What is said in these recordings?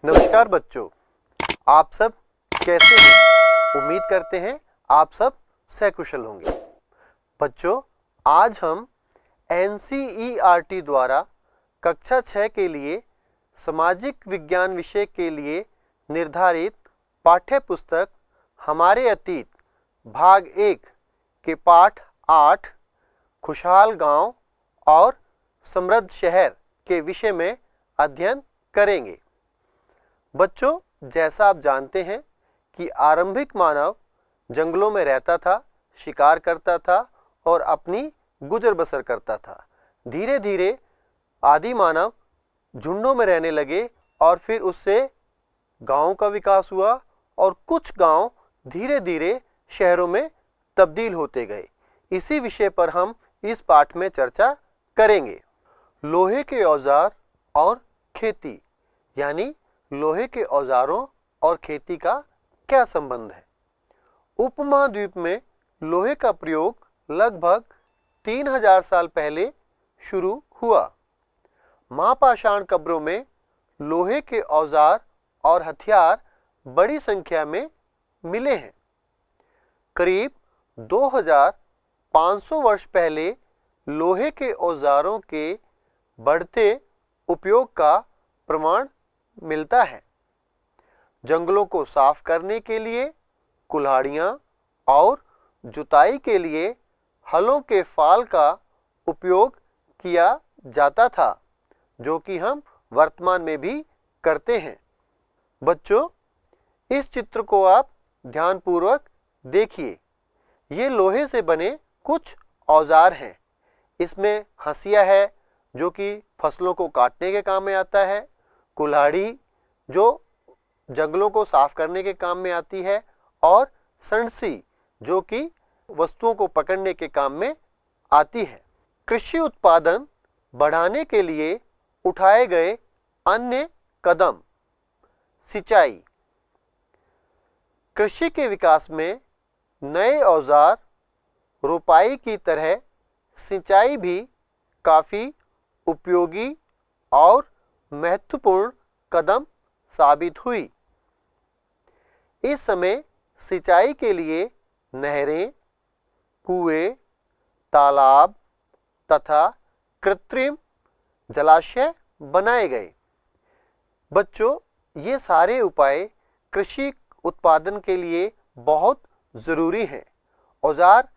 नमस्कार बच्चों, आप सब कैसे हैं? उम्मीद करते हैं आप सब सकुशल होंगे। बच्चों, आज हम NCERT द्वारा कक्षा 6 के लिए सामाजिक विज्ञान विषय के लिए निर्धारित पाठ्य पुस्तक हमारे अतीत भाग 1 के पाठ 8 खुशहाल गांव और समृद्ध शहर के विषय में अध्ययन करेंगे। बच्चों, जैसा आप जानते हैं कि आरंभिक मानव जंगलों में रहता था, शिकार करता था और अपनी गुजर बसर करता था। धीरे धीरे आदि मानव झुंडों में रहने लगे और फिर उससे गांवों का विकास हुआ और कुछ गांव धीरे धीरे शहरों में तब्दील होते गए। इसी विषय पर हम इस पाठ में चर्चा करेंगे। लोहे के औजार और खेती, यानी लोहे के औजारों और खेती का क्या संबंध है? उपमहाद्वीप में लोहे का प्रयोग लगभग 3000 साल पहले शुरू हुआ। महापाषाण कब्रों में लोहे के औजार और हथियार बड़ी संख्या में मिले हैं। करीब 2500 वर्ष पहले लोहे के औजारों के बढ़ते उपयोग का प्रमाण मिलता है। जंगलों को साफ करने के लिए कुल्हाड़ियां और जुताई के लिए हलों के फाल का उपयोग किया जाता था, जो कि हम वर्तमान में भी करते हैं। बच्चों, इस चित्र को आप ध्यानपूर्वक देखिए। ये लोहे से बने कुछ औजार हैं। इसमें हंसिया है, जो कि फसलों को काटने के काम में आता है। कुल्हाड़ी, जो जंगलों को साफ करने के काम में आती है, और संडसी, जो कि वस्तुओं को पकड़ने के काम में आती है। कृषि उत्पादन बढ़ाने के लिए उठाए गए अन्य कदम। सिंचाई। कृषि के विकास में नए औजार, रोपाई की तरह सिंचाई भी काफी उपयोगी और महत्वपूर्ण कदम साबित हुई। इस समय सिंचाई के लिए नहरें, कुएं, तालाब तथा कृत्रिम जलाशय बनाए गए। बच्चों, ये सारे उपाय कृषि उत्पादन के लिए बहुत जरूरी हैं। औजार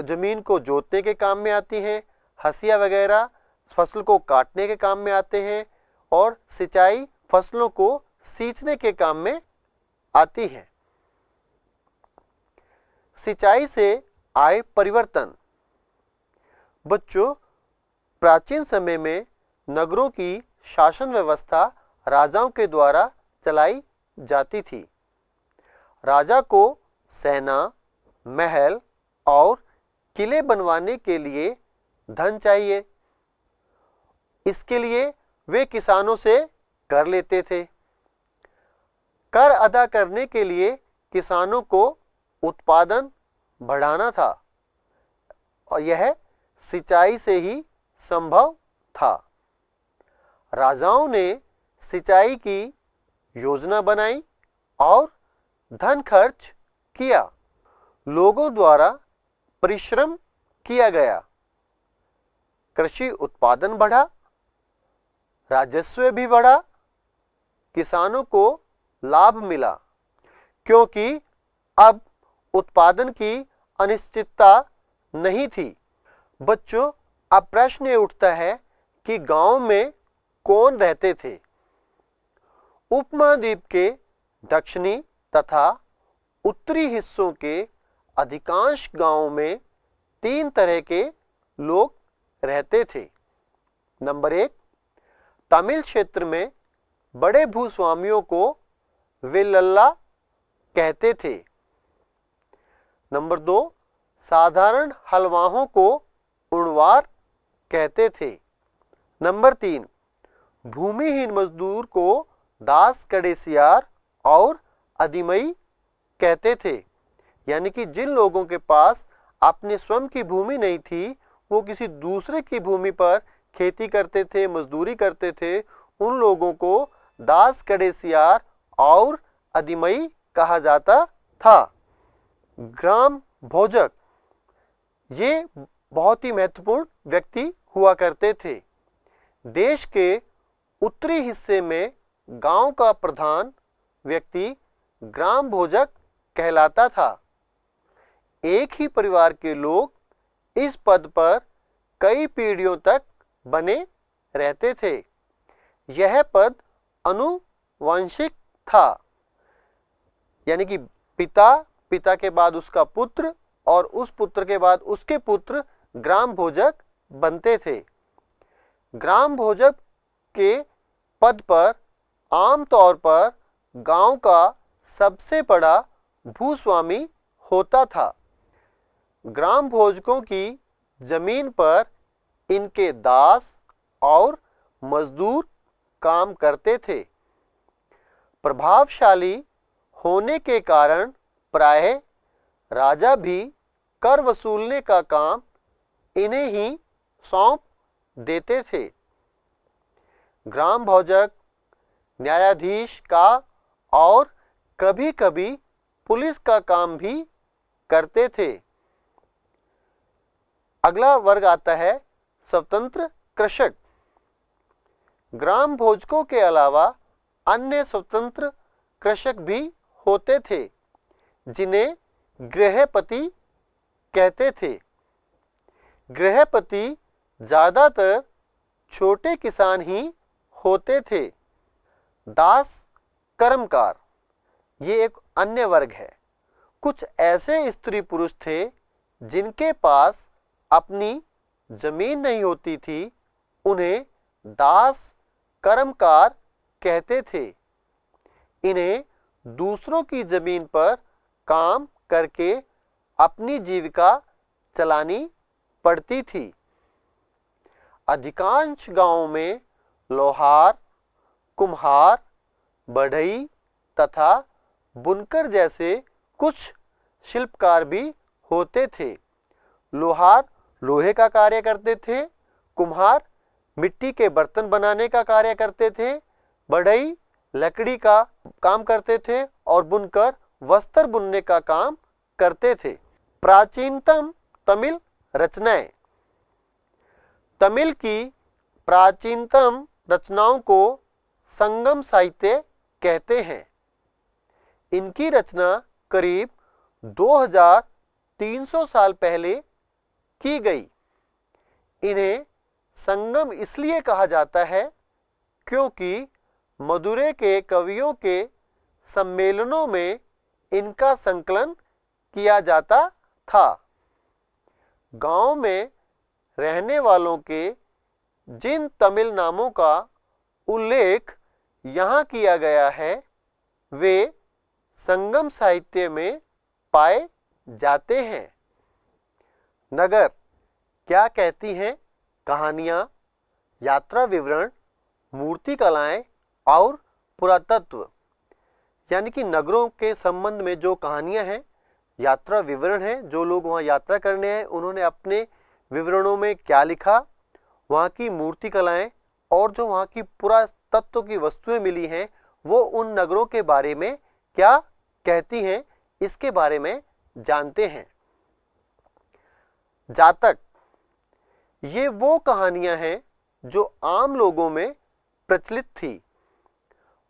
जमीन को जोतने के काम में आती हैं, हंसिया वगैरह फसल को काटने के काम में आते हैं, और सिंचाई फसलों को सींचने के काम में आती है। सिंचाई से आए परिवर्तन। बच्चों, प्राचीन समय में नगरों की शासन व्यवस्था राजाओं के द्वारा चलाई जाती थी। राजा को सेना, महल और किले बनवाने के लिए धन चाहिए। इसके लिए वे किसानों से कर लेते थे। कर अदा करने के लिए किसानों को उत्पादन बढ़ाना था, और यह सिंचाई से ही संभव था। राजाओं ने सिंचाई की योजना बनाई और धन खर्च किया। लोगों द्वारा परिश्रम किया गया। कृषि उत्पादन बढ़ा, राजस्व भी बढ़ा, किसानों को लाभ मिला, क्योंकि अब उत्पादन की अनिश्चितता नहीं थी। बच्चों, अब प्रश्न ये उठता है कि गांव में कौन रहते थे? उपमहाद्वीप के दक्षिणी तथा उत्तरी हिस्सों के अधिकांश गांवों में 3 तरह के लोग रहते थे। नंबर 1, तमिल क्षेत्र में बड़े भूस्वामियों को वेल्लल्ला कहते थे। नंबर 2, साधारण हलवाहों को उणवार कहते थे। नंबर 3, भूमिहीन मजदूर को दास कड़ेसियार और अदिमई कहते थे। यानी कि जिन लोगों के पास अपने स्वयं की भूमि नहीं थी, वो किसी दूसरे की भूमि पर खेती करते थे, मजदूरी करते थे, उन लोगों को दास गणेशियार और अधिमई कहा जाता था। ग्राम भोजक ये बहुत ही महत्वपूर्ण व्यक्ति हुआ करते थे। देश के उत्तरी हिस्से में गांव का प्रधान व्यक्ति ग्राम भोजक कहलाता था। एक ही परिवार के लोग इस पद पर कई पीढ़ियों तक बने रहते थे। यह पद अनुवांशिक था, यानी कि पिता के बाद उसका पुत्र और उस पुत्र के बाद उसके पुत्र ग्राम भोजक बनते थे। ग्राम भोजक के पद पर आमतौर पर गांव का सबसे बड़ा भूस्वामी होता था। ग्राम भोजकों की जमीन पर इनके दास और मजदूर काम करते थे। प्रभावशाली होने के कारण प्रायः राजा भी कर वसूलने का काम इन्हें ही सौंप देते थे। ग्राम भोजक न्यायाधीश का और कभी कभी पुलिस का काम भी करते थे। अगला वर्ग आता है स्वतंत्र कृषक। ग्राम भोजकों के अलावा अन्य स्वतंत्र कृषक भी होते थे, जिन्हें गृहपति कहते थे। गृहपति ज्यादातर छोटे किसान ही होते थे। दास कर्मकार ये एक अन्य वर्ग है। कुछ ऐसे स्त्री पुरुष थे जिनके पास अपनी जमीन नहीं होती थी, उन्हें दास कर्मकार कहते थे। इन्हें दूसरों की जमीन पर काम करके अपनी जीविका चलानी पड़ती थी। अधिकांश गांवों में लोहार, कुम्हार, बढ़ई तथा बुनकर जैसे कुछ शिल्पकार भी होते थे। लोहार लोहे का कार्य करते थे, कुम्हार मिट्टी के बर्तन बनाने का कार्य करते थे, बढ़ई लकड़ी का काम करते थे और बुनकर वस्त्र बुनने का काम करते थे। प्राचीनतम तमिल रचनाएं। तमिल की प्राचीनतम रचनाओं को संगम साहित्य कहते हैं। इनकी रचना करीब 2300 साल पहले की गई। इन्हें संगम इसलिए कहा जाता है क्योंकि मदुरै के कवियों के सम्मेलनों में इनका संकलन किया जाता था। गांव में रहने वालों के जिन तमिल नामों का उल्लेख यहाँ किया गया है वे संगम साहित्य में पाए जाते हैं। नगर क्या कहती हैं? कहानियां, यात्रा विवरण, मूर्ति कलाएं और पुरातत्व, यानी कि नगरों के संबंध में जो कहानियां हैं, यात्रा विवरण है, जो लोग वहां यात्रा करने हैं उन्होंने अपने विवरणों में क्या लिखा, वहां की मूर्ति कलाएं और जो वहां की पुरातत्व की वस्तुएं मिली हैं वो उन नगरों के बारे में क्या कहती हैं, इसके बारे में जानते हैं। जातक ये वो कहानियां हैं जो आम लोगों में प्रचलित थी।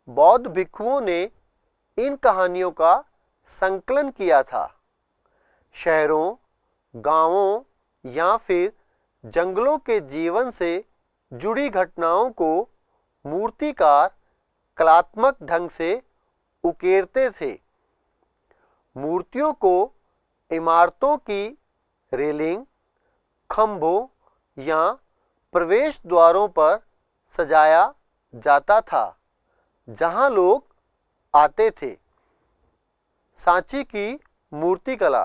बौद्ध भिक्षुओं ने इन कहानियों का संकलन किया था। शहरों, गांवों या फिर जंगलों के जीवन से जुड़ी घटनाओं को मूर्तिकार कलात्मक ढंग से उकेरते थे। मूर्तियों को इमारतों की रेलिंग, खंभों या प्रवेश द्वारों पर सजाया जाता था जहां लोग आते थे। सांची की मूर्ति कला।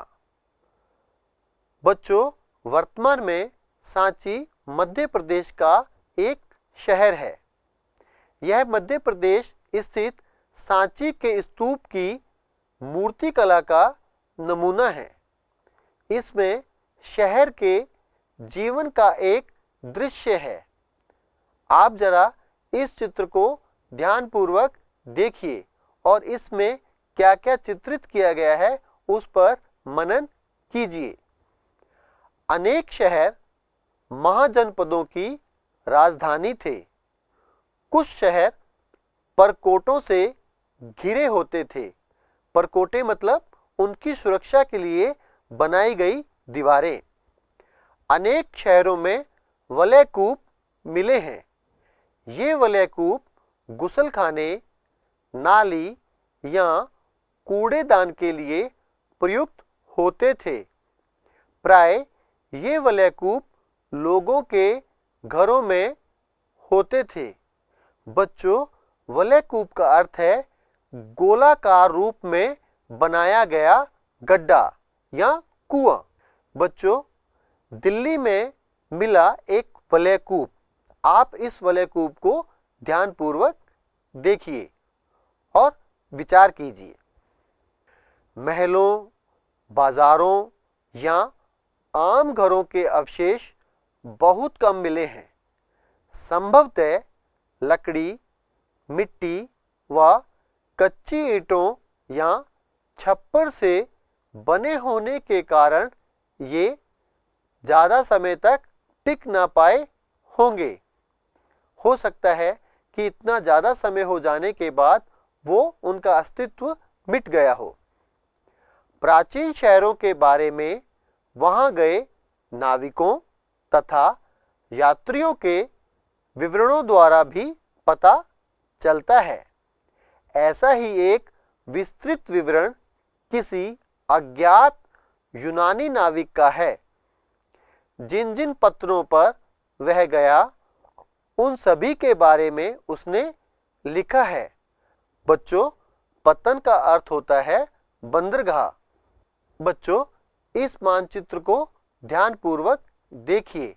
बच्चों, वर्तमान में सांची मध्य प्रदेश का एक शहर है। यह मध्य प्रदेश स्थित सांची के स्तूप की मूर्ति कला का नमूना है। इसमें शहर के जीवन का एक दृश्य है। आप जरा इस चित्र को ध्यानपूर्वक देखिए और इसमें क्या क्या चित्रित किया गया है उस पर मनन कीजिए। अनेक शहर महाजनपदों की राजधानी थे। कुछ शहर परकोटों से घिरे होते थे। परकोटे मतलब उनकी सुरक्षा के लिए बनाई गई दीवारें। अनेक शहरों में वलयकूप मिले हैं। ये वलयकूप गुसलखाने, नाली या कूड़ेदान के लिए प्रयुक्त होते थे। प्राय ये वलयकूप लोगों के घरों में होते थे। बच्चों, वलयकूप का अर्थ है गोलाकार रूप में बनाया गया गड्ढा या कुआं। बच्चों, दिल्ली में मिला एक वलयकूप। आप इस वलयकूप को ध्यानपूर्वक देखिए और विचार कीजिए। महलों, बाजारों या आम घरों के अवशेष बहुत कम मिले हैं। संभवतः लकड़ी, मिट्टी व कच्ची ईंटों या छप्पर से बने होने के कारण ये ज़्यादा समय तक टिक ना पाए होंगे। हो सकता है कि इतना ज़्यादा समय हो जाने के बाद वो उनका अस्तित्व मिट गया हो। प्राचीन शहरों के बारे में वहां गए नाविकों तथा यात्रियों के विवरणों द्वारा भी पता चलता है। ऐसा ही एक विस्तृत विवरण किसी अज्ञात यूनानी नाविक का है। जिन जिन पत्रों पर वह गया उन सभी के बारे में उसने लिखा है। बच्चों, पतन का अर्थ होता है बंदरगाह। बच्चों, इस मानचित्र को ध्यानपूर्वक देखिए।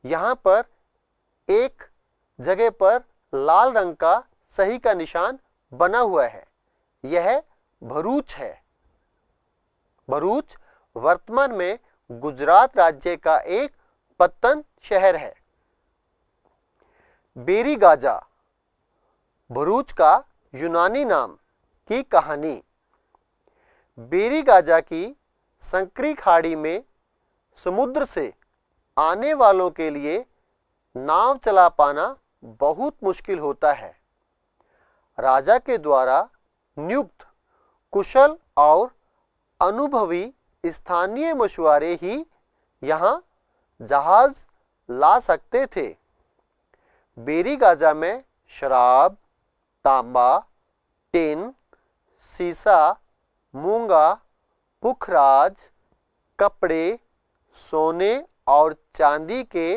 यहाँ पर एक जगह पर लाल रंग का सही का निशान बना हुआ है। यह भरूच है। भरूच वर्तमान में गुजरात राज्य का एक पत्तन शहर है। बेरीगाजा, भरूच का यूनानी नाम की कहानी। बेरीगाजा की संकरी खाड़ी में समुद्र से आने वालों के लिए नाव चला पाना बहुत मुश्किल होता है। राजा के द्वारा नियुक्त कुशल और अनुभवी स्थानीय मछुआरे ही यहाँ जहाज ला सकते थे। बेरीगाजा में शराब, तांबा, टिन, सीसा, मूंगा, पुखराज, कपड़े, सोने और चांदी के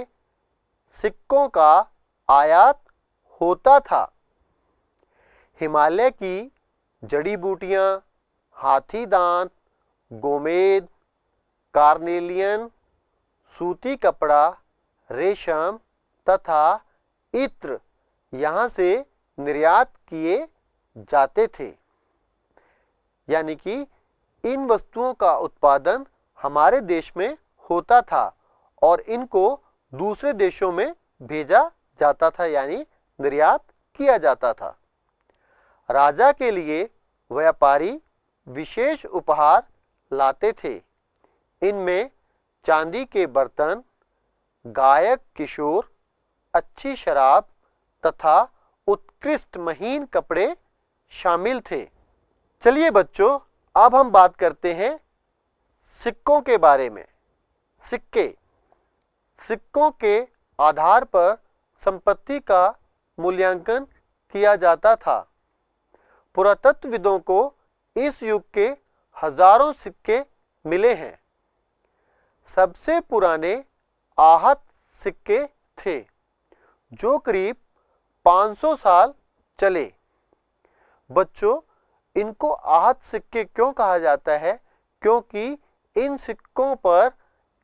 सिक्कों का आयात होता था। हिमालय की जड़ी बूटियां, हाथी दांत, गोमेद, कार्नेलियन, सूती कपड़ा, रेशम तथा इत्र यहाँ से निर्यात किए जाते थे। यानी कि इन वस्तुओं का उत्पादन हमारे देश में होता था और इनको दूसरे देशों में भेजा जाता था, यानी निर्यात किया जाता था। राजा के लिए व्यापारी विशेष उपहार लाते थे। इनमें चांदी के बर्तन, गायक किशोर, अच्छी शराब तथा उत्कृष्ट महीन कपड़े शामिल थे। चलिए बच्चों, अब हम बात करते हैं सिक्कों के बारे में। सिक्कों के आधार पर संपत्ति का मूल्यांकन किया जाता था। पुरातत्वविदों को इस युग के हजारों सिक्के मिले हैं। सबसे पुराने आहत सिक्के थे जो करीब 500 साल चले। बच्चों, इनको आहत सिक्के क्यों कहा जाता है? क्योंकि इन सिक्कों पर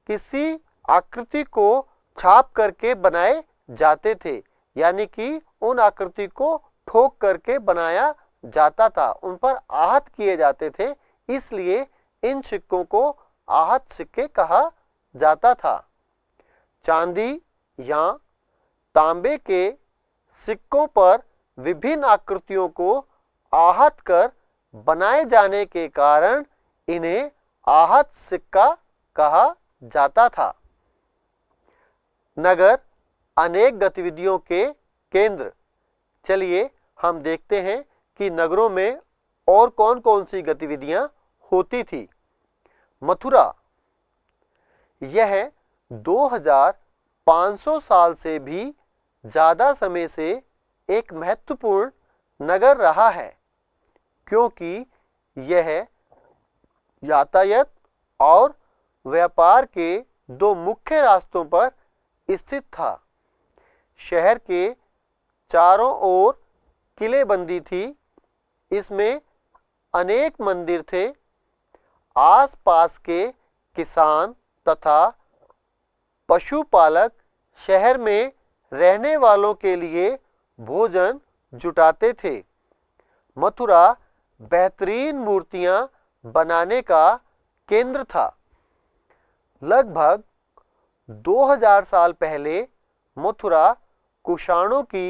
किसी आकृति को छाप करके बनाए जाते थे, यानी कि उन आकृति को ठोक करके बनाया जाता था, उन पर आहत किए जाते थे, इसलिए इन सिक्कों को आहत सिक्के कहा जाता था। चांदी या तांबे के सिक्कों पर विभिन्न आकृतियों को आहत कर बनाए जाने के कारण इन्हें आहत सिक्का कहा जाता था। नगर अनेक गतिविधियों के केंद्र। चलिए हम देखते हैं कि नगरों में और कौन कौन सी गतिविधियां होती थी। मथुरा, यह 2500 साल से भी ज्यादा समय से एक महत्वपूर्ण नगर रहा है, क्योंकि यह यातायात और व्यापार के दो मुख्य रास्तों पर स्थित था। शहर के चारों ओर किलेबंदी थी। इसमें अनेक मंदिर थे। आसपास के किसान तथा पशुपालक शहर में रहने वालों के लिए भोजन जुटाते थे। मथुरा बेहतरीन मूर्तियां बनाने का केंद्र था। लगभग 2000 साल पहले मथुरा कुषाणों की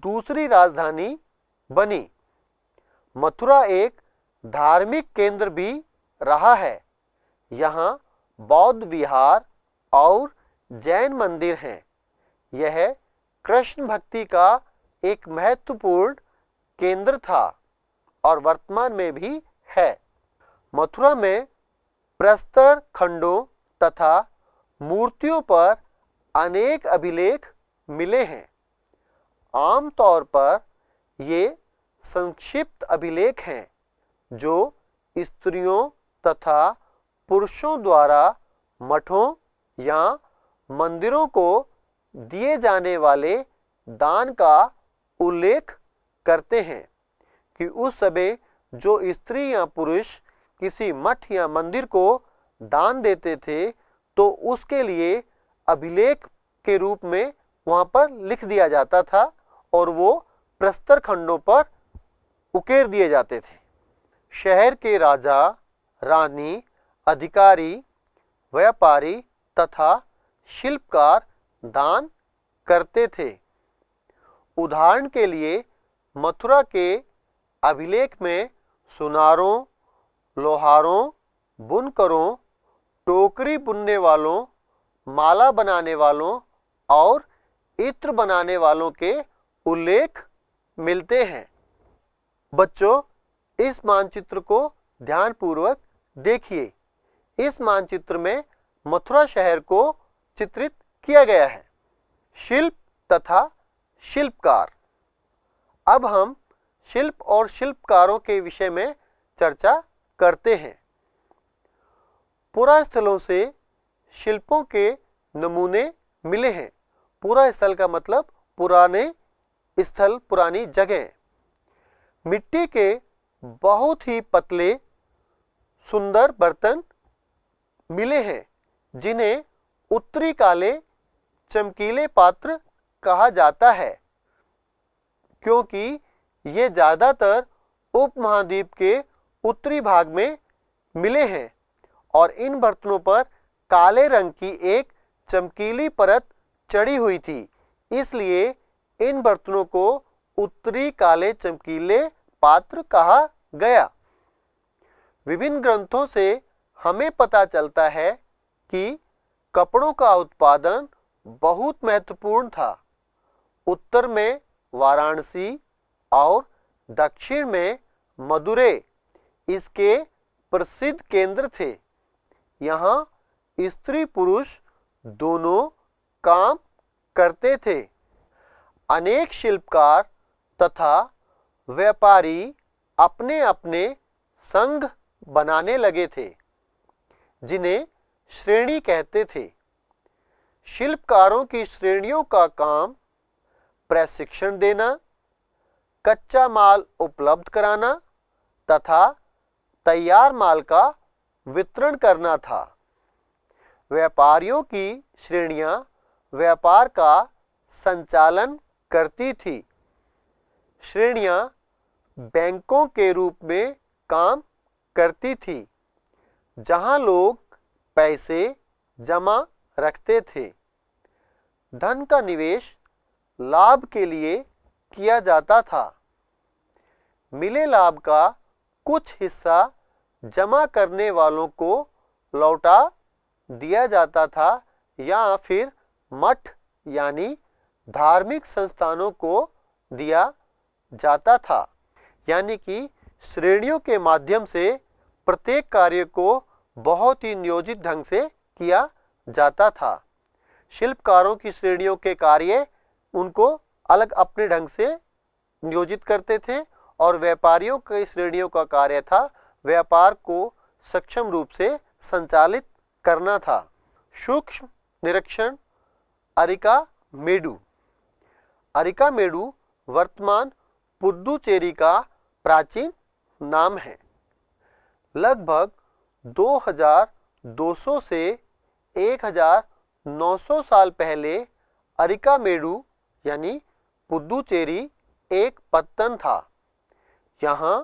दूसरी राजधानी बनी। मथुरा एक धार्मिक केंद्र भी रहा है। यहाँ बौद्ध विहार और जैन मंदिर हैं। यह कृष्ण भक्ति का एक महत्वपूर्ण केंद्र था और वर्तमान में भी है। मथुरा में प्रस्तर खंडों तथा मूर्तियों पर अनेक अभिलेख मिले हैं। आमतौर पर ये संक्षिप्त अभिलेख हैं जो स्त्रियों तथा पुरुषों द्वारा मठों या मंदिरों को दिए जाने वाले दान का उल्लेख करते हैं कि उस समय जो स्त्री या पुरुष किसी मठ या मंदिर को दान देते थे तो उसके लिए अभिलेख के रूप में वहां पर लिख दिया जाता था और वो प्रस्तर खंडों पर उकेर दिए जाते थे। शहर के राजा, रानी, अधिकारी, व्यापारी तथा शिल्पकार दान करते थे। उदाहरण के लिए मथुरा के अभिलेख में सुनारों, लोहारों, बुनकरों, टोकरी बुनने वालों, माला बनाने वालों और इत्र बनाने वालों के उल्लेख मिलते हैं। बच्चों, इस मानचित्र को ध्यानपूर्वक देखिए। इस मानचित्र में मथुरा शहर को चित्रित किया गया है। शिल्प तथा शिल्पकार। अब हम शिल्प और शिल्पकारों के विषय में चर्चा करते हैं। पुरास्थलों से शिल्पों के नमूने मिले हैं। पूरा स्थल का मतलब पुराने स्थल, पुरानी जगह। मिट्टी के बहुत ही पतले सुंदर बर्तन मिले हैं जिन्हें उत्तरी काले चमकीले पात्र कहा जाता है, क्योंकि ये ज्यादातर उपमहाद्वीप के उत्तरी भाग में मिले हैं और इन बर्तनों पर काले रंग की एक चमकीली परत चढ़ी हुई थी, इसलिए इन बर्तनों को उत्तरी काले चमकीले पात्र कहा गया। विभिन्न ग्रंथों से हमें पता चलता है कि कपड़ों का उत्पादन बहुत महत्वपूर्ण था। उत्तर में वाराणसी और दक्षिण में मदुरै इसके प्रसिद्ध केंद्र थे। यहाँ स्त्री पुरुष दोनों काम करते थे। अनेक शिल्पकार तथा व्यापारी अपने अपने संघ बनाने लगे थे, जिन्हें श्रेणी कहते थे। शिल्पकारों की श्रेणियों का काम प्रशिक्षण देना, कच्चा माल उपलब्ध कराना तथा तैयार माल का वितरण करना था। व्यापारियों की श्रेणियां व्यापार का संचालन करती थी। श्रेणियां बैंकों के रूप में काम करती थी, जहां लोग पैसे जमा रखते थे। धन का निवेश लाभ के लिए किया जाता था। मिले लाभ का कुछ हिस्सा जमा करने वालों को लौटा दिया जाता था या फिर मठ यानी धार्मिक संस्थानों को दिया जाता था। यानी कि श्रेणियों के माध्यम से प्रत्येक कार्य को बहुत ही नियोजित ढंग से किया जाता था। शिल्पकारों की श्रेणियों के कार्य उनको अलग अपने ढंग से नियोजित करते थे और व्यापारियों की श्रेणियों का कार्य था व्यापार को सक्षम रूप से संचालित करना था। सूक्ष्म निरीक्षण अरिकामेडु। अरिकामेडु वर्तमान पुडुचेरी का प्राचीन नाम है। लगभग 2200 से 1900 साल पहले अरिकामेडु यानी पुडुचेरी एक पत्तन था। यहाँ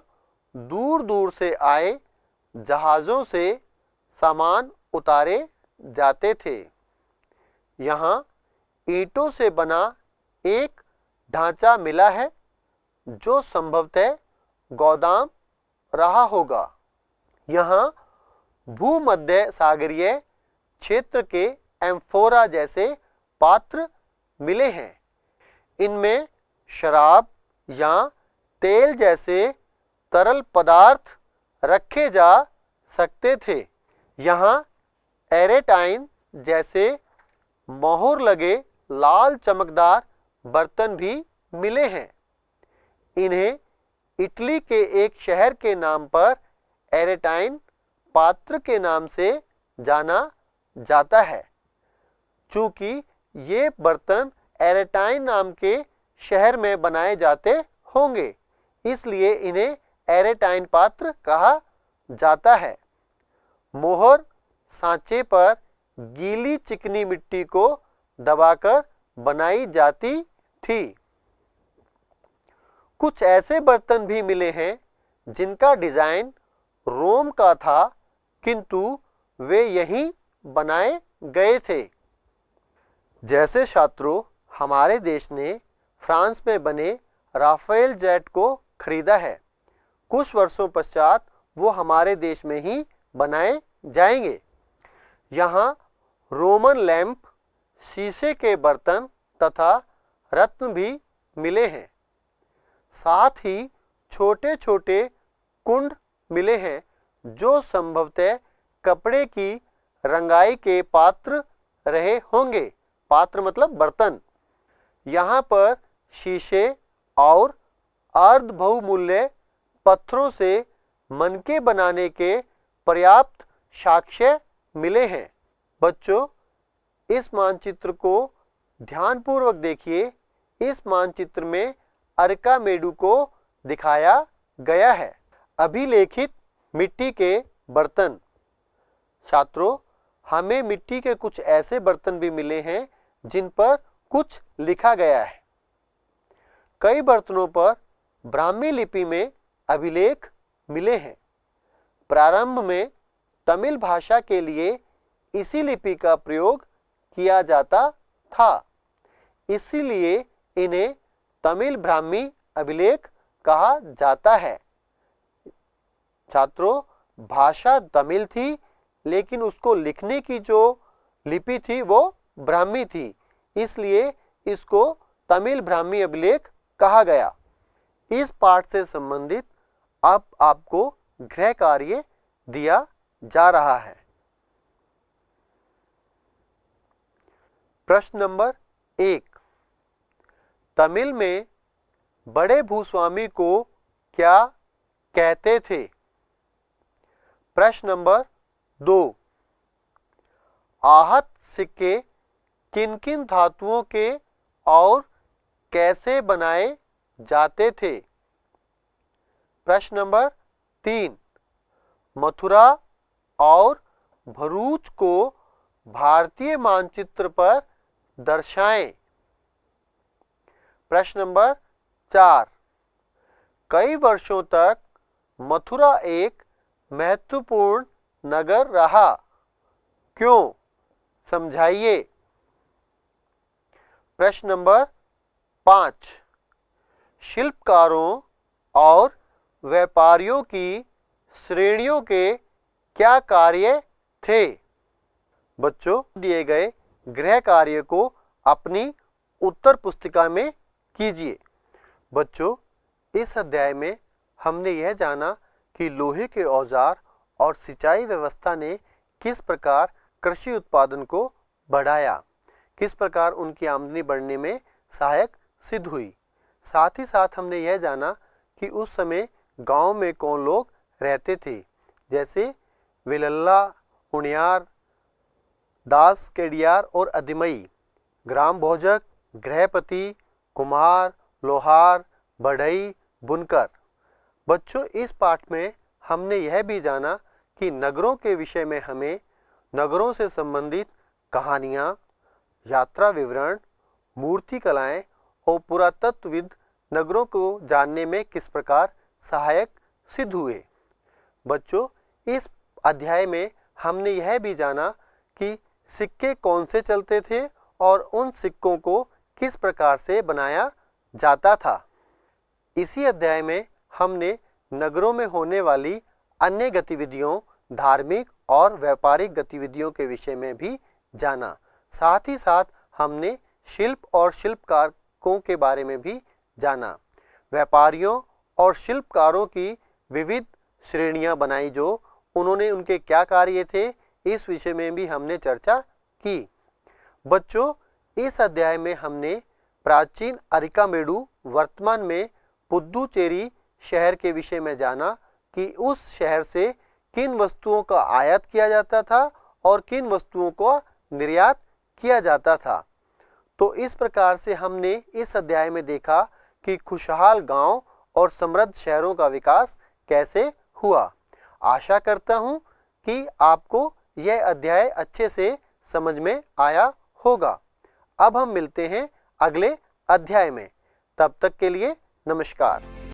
दूर दूर से आए जहाज़ों से सामान उतारे जाते थे। यहाँ ईंटों से बना एक ढांचा मिला है जो संभवतः गोदाम रहा होगा। यहाँ भूमध्य सागरीय क्षेत्र के एम्फोरा जैसे पात्र मिले हैं। इनमें शराब या तेल जैसे तरल पदार्थ रखे जा सकते थे। यहाँ एरेटाइन जैसे मोहर लगे लाल चमकदार बर्तन भी मिले हैं। इन्हें इटली के एक शहर के नाम पर एरेटाइन पात्र के नाम से जाना जाता है। चूंकि ये बर्तन एरेटाइन नाम के शहर में बनाए जाते होंगे, इसलिए इन्हें एरेटाइन पात्र कहा जाता है। मोहर सांचे पर गीली चिकनी मिट्टी को दबाकर बनाई जाती थी। कुछ ऐसे बर्तन भी मिले हैं जिनका डिजाइन रोम का था, किंतु वे यहीं बनाए गए थे। जैसे छात्रों, हमारे देश ने फ्रांस में बने राफेल जेट को खरीदा है। कुछ वर्षों पश्चात वो हमारे देश में ही बनाए जाएंगे। यहाँ रोमन लैंप, शीशे के बर्तन तथा रत्न भी मिले हैं। साथ ही छोटे छोटे कुंड मिले हैं जो संभवतः कपड़े की रंगाई के पात्र रहे होंगे। पात्र मतलब बर्तन। यहाँ पर शीशे और अर्ध बहुमूल्य पत्थरों से मनके बनाने के पर्याप्त साक्ष्य मिले हैं। बच्चों, इस मानचित्र को ध्यानपूर्वक देखिए। इस मानचित्र में अरिकामेडु को दिखाया गया है। अभिलेखित मिट्टी के बर्तन। छात्रों, हमें मिट्टी के कुछ ऐसे बर्तन भी मिले हैं जिन पर कुछ लिखा गया है। कई बर्तनों पर ब्राह्मी लिपि में अभिलेख मिले हैं। प्रारंभ में तमिल भाषा के लिए इसी लिपि का प्रयोग किया जाता था, इसीलिए इन्हें तमिल ब्राह्मी अभिलेख कहा जाता है। छात्रों, भाषा तमिल थी, लेकिन उसको लिखने की जो लिपि थी वो ब्राह्मी थी, इसलिए इसको तमिल ब्राह्मी अभिलेख कहा गया। इस पाठ से संबंधित अब आपको गृह कार्य दिया जा रहा है। प्रश्न नंबर 1, तमिल में बड़े भूस्वामी को क्या कहते थे? प्रश्न नंबर 2, आहत सिक्के किन किन धातुओं के और कैसे बनाए जाते थे? प्रश्न नंबर 3, मथुरा और भरूच को भारतीय मानचित्र पर दर्शाएं। प्रश्न नंबर 4, कई वर्षों तक मथुरा एक महत्वपूर्ण नगर रहा, क्यों? समझाइए। प्रश्न नंबर 5, शिल्पकारों और व्यापारियों की श्रेणियों के क्या कार्य थे? बच्चों, दिए गए गृह कार्य को अपनी उत्तर पुस्तिका में कीजिए। बच्चों, इस अध्याय में हमने यह जाना कि लोहे के औजार और सिंचाई व्यवस्था ने किस प्रकार कृषि उत्पादन को बढ़ाया, किस प्रकार उनकी आमदनी बढ़ने में सहायक सिद्ध हुई। साथ ही साथ हमने यह जाना कि उस समय गांव में कौन लोग रहते थे, जैसे विलल्ला, उनियार, दास, केडियार और अधिमई, ग्राम भोजक, गृहपति, कुम्हार, लोहार, बढ़ई, बुनकर। बच्चों, इस पाठ में हमने यह भी जाना कि नगरों के विषय में हमें नगरों से संबंधित कहानियाँ, यात्रा विवरण, मूर्ति कलाएं और पुरातत्वविद नगरों को जानने में किस प्रकार सहायक सिद्ध हुए। बच्चों, इस अध्याय में हमने यह भी जाना कि सिक्के कौन से चलते थे और उन सिक्कों को किस प्रकार से बनाया जाता था। इसी अध्याय में हमने नगरों में होने वाली अन्य गतिविधियों, धार्मिक और व्यापारिक गतिविधियों के विषय में भी जाना। साथ ही साथ हमने शिल्प और शिल्पकारों के बारे में भी जाना। व्यापारियों और शिल्पकारों की विविध श्रेणियां बनाई, जो उन्होंने उनके क्या कार्य थे, इस विषय में भी हमने चर्चा की। बच्चों, इस अध्याय में हमने प्राचीन अरिकामेडु, वर्तमान में पुदुचेरी शहर के विषय में जाना कि उस शहर से किन वस्तुओं का आयात किया जाता था और किन वस्तुओं को निर्यात किया जाता था। तो इस प्रकार से हमने इस अध्याय में देखा कि खुशहाल गांव और समृद्ध शहरों का विकास कैसे हुआ। आशा करता हूं कि आपको यह अध्याय अच्छे से समझ में आया होगा। अब हम मिलते हैं अगले अध्याय में। तब तक के लिए नमस्कार।